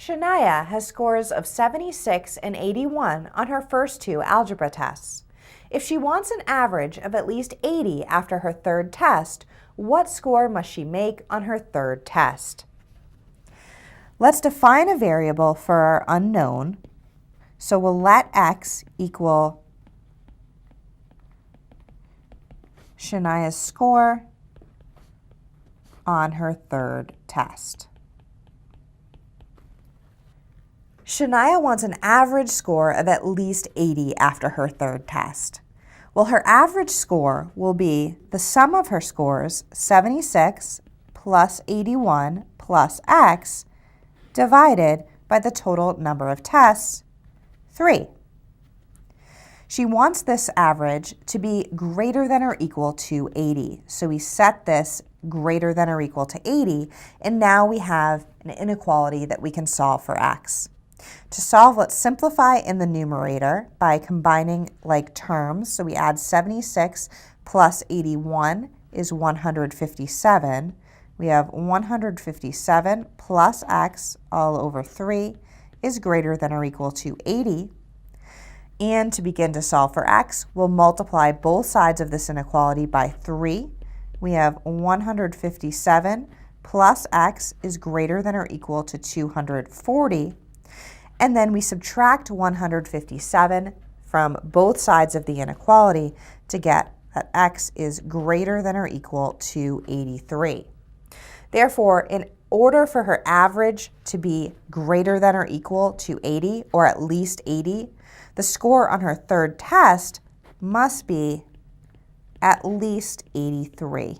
Shania has scores of 76 and 81 on her first two algebra tests. If she wants an average of at least 80 after her third test, what score must she make on her third test? Let's define a variable for our unknown. So we'll let x equal Shania's score on her third test. Shania wants an average score of at least 80 after her third test. Well, her average score will be the sum of her scores, 76 plus 81 plus x, divided by the total number of tests, 3. She wants this average to be greater than or equal to 80. So we set this greater than or equal to 80, and now we have an inequality that we can solve for x. To solve, let's simplify in the numerator by combining like terms. So we add 76 plus 81 is 157. We have 157 plus x all over 3 is greater than or equal to 80. And to begin to solve for x, we'll multiply both sides of this inequality by 3. We have 157 plus x is greater than or equal to 240. And then we subtract 157 from both sides of the inequality to get that x is greater than or equal to 83. Therefore, in order for her average to be greater than or equal to 80, or at least 80, the score on her third test must be at least 83.